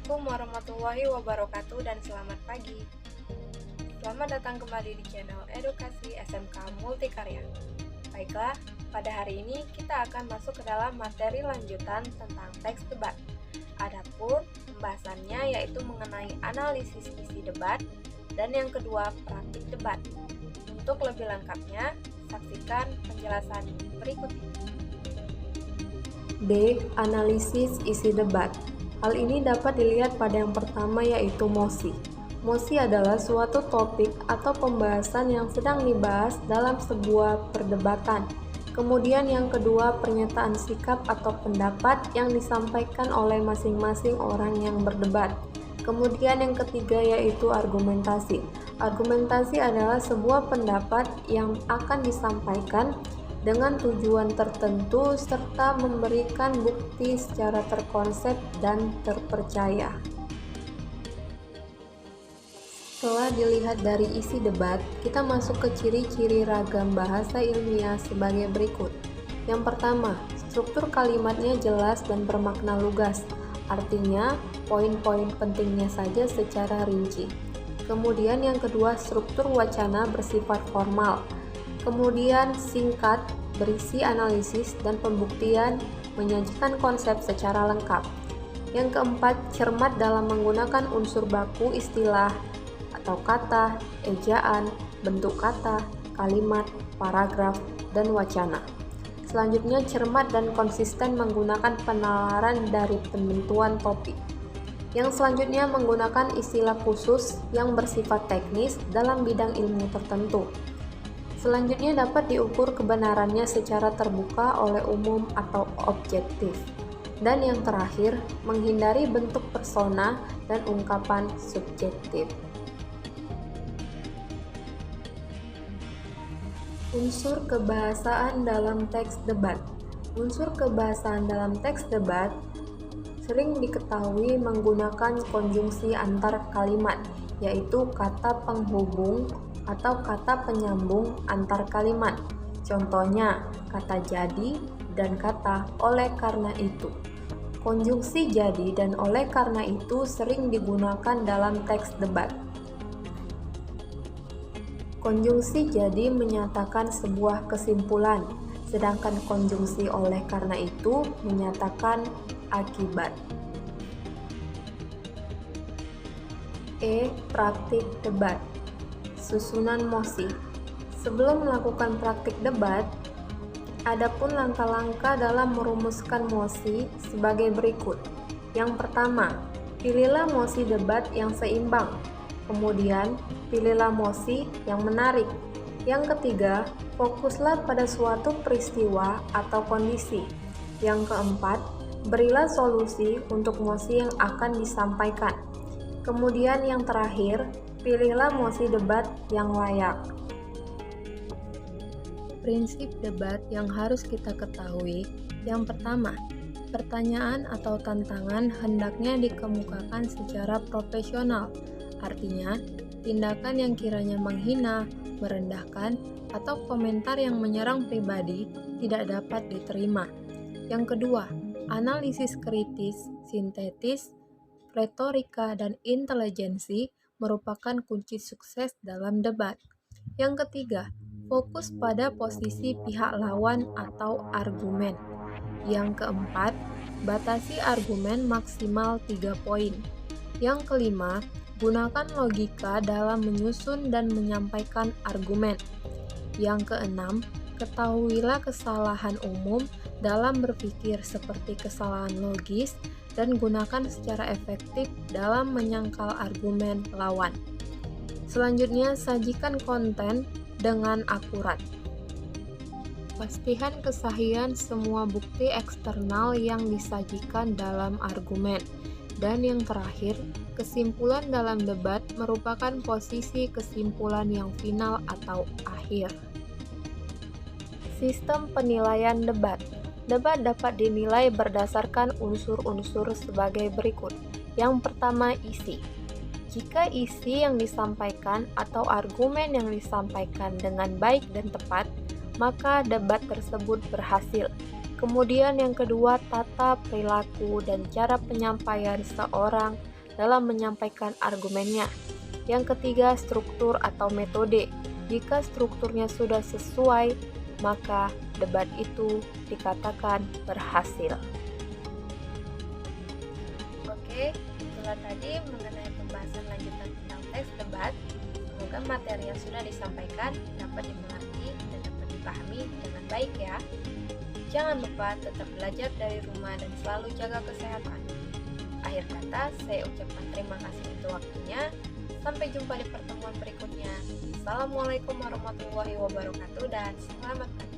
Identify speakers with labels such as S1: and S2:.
S1: Assalamualaikum warahmatullahi wabarakatuh dan selamat pagi. Selamat datang kembali di channel Edukasi SMK Multikarya. Baiklah, pada hari ini kita akan masuk ke dalam materi lanjutan tentang teks debat. Adapun pembahasannya yaitu mengenai analisis isi debat dan yang kedua praktik debat. Untuk lebih lengkapnya, saksikan penjelasan berikut ini.
S2: D. Analisis isi debat. Hal ini dapat dilihat pada yang pertama yaitu mosi. Mosi adalah suatu topik atau pembahasan yang sedang dibahas dalam sebuah perdebatan. Kemudian yang kedua pernyataan sikap atau pendapat yang disampaikan oleh masing-masing orang yang berdebat. Kemudian yang ketiga yaitu argumentasi. Argumentasi adalah sebuah pendapat yang akan disampaikan dengan tujuan tertentu serta memberikan bukti secara terkonsep dan terpercaya. Setelah dilihat dari isi debat, kita masuk ke ciri-ciri ragam bahasa ilmiah sebagai berikut. Yang pertama, struktur kalimatnya jelas dan bermakna lugas, artinya poin-poin pentingnya saja secara rinci. Kemudian yang kedua, struktur wacana bersifat formal. Kemudian singkat, berisi analisis dan pembuktian, menyajikan konsep secara lengkap. Yang keempat, cermat dalam menggunakan unsur baku istilah atau kata, ejaan, bentuk kata, kalimat, paragraf, dan wacana. Selanjutnya, cermat dan konsisten menggunakan penalaran dari penentuan topik. Yang selanjutnya menggunakan istilah khusus yang bersifat teknis dalam bidang ilmu tertentu. Selanjutnya dapat diukur kebenarannya secara terbuka oleh umum atau objektif. Dan yang terakhir, menghindari bentuk persona dan ungkapan subjektif. Unsur kebahasaan dalam teks debat. Unsur kebahasaan dalam teks debat sering diketahui menggunakan konjungsi antar kalimat, yaitu kata penghubung atau kata penyambung antar kalimat. Contohnya, kata jadi dan kata oleh karena itu. Konjungsi jadi dan oleh karena itu sering digunakan dalam teks debat. Konjungsi jadi menyatakan sebuah kesimpulan, sedangkan konjungsi oleh karena itu menyatakan akibat. E. Praktik debat. Susunan mosi. Sebelum melakukan praktik debat, adapun langkah-langkah dalam merumuskan mosi sebagai berikut. Yang pertama, pilihlah mosi debat yang seimbang. Kemudian, pilihlah mosi yang menarik. Yang ketiga, fokuslah pada suatu peristiwa atau kondisi. Yang keempat, berilah solusi untuk mosi yang akan disampaikan. Kemudian yang terakhir, pilihlah mosi debat yang layak. Prinsip debat yang harus kita ketahui. Yang pertama, pertanyaan atau tantangan hendaknya dikemukakan secara profesional. Artinya, tindakan yang kiranya menghina, merendahkan, atau komentar yang menyerang pribadi tidak dapat diterima. Yang kedua, analisis kritis, sintetis, retorika, dan intelijensi merupakan kunci sukses dalam debat. Yang ketiga, fokus pada posisi pihak lawan atau argumen. Yang keempat, batasi argumen maksimal 3 poin. Yang kelima, gunakan logika dalam menyusun dan menyampaikan argumen. Yang keenam, ketahuilah kesalahan umum dalam berpikir seperti kesalahan logis dan gunakan secara efektif dalam menyangkal argumen lawan. Selanjutnya, sajikan konten dengan akurat. Pastikan kesahihan semua bukti eksternal yang disajikan dalam argumen. Dan yang terakhir, kesimpulan dalam debat merupakan posisi kesimpulan yang final atau akhir. Sistem penilaian debat. Debat dapat dinilai berdasarkan unsur-unsur sebagai berikut. Yang pertama, isi. Jika isi yang disampaikan atau argumen yang disampaikan dengan baik dan tepat, maka debat tersebut berhasil. Kemudian yang kedua, tata perilaku dan cara penyampaian seorang dalam menyampaikan argumennya. Yang ketiga, struktur atau metode. Jika strukturnya sudah sesuai, maka debat itu dikatakan berhasil.
S1: Oke, itulah tadi mengenai pembahasan lanjutan tentang teks debat. Semoga materi yang sudah disampaikan dapat dimengerti dan dapat dipahami dengan baik ya. Jangan lupa tetap belajar dari rumah dan selalu jaga kesehatan. Akhir kata, saya ucapkan terima kasih untuk waktunya. Sampai jumpa di pertemuan berikutnya. Assalamualaikum warahmatullahi wabarakatuh dan selamat pagi.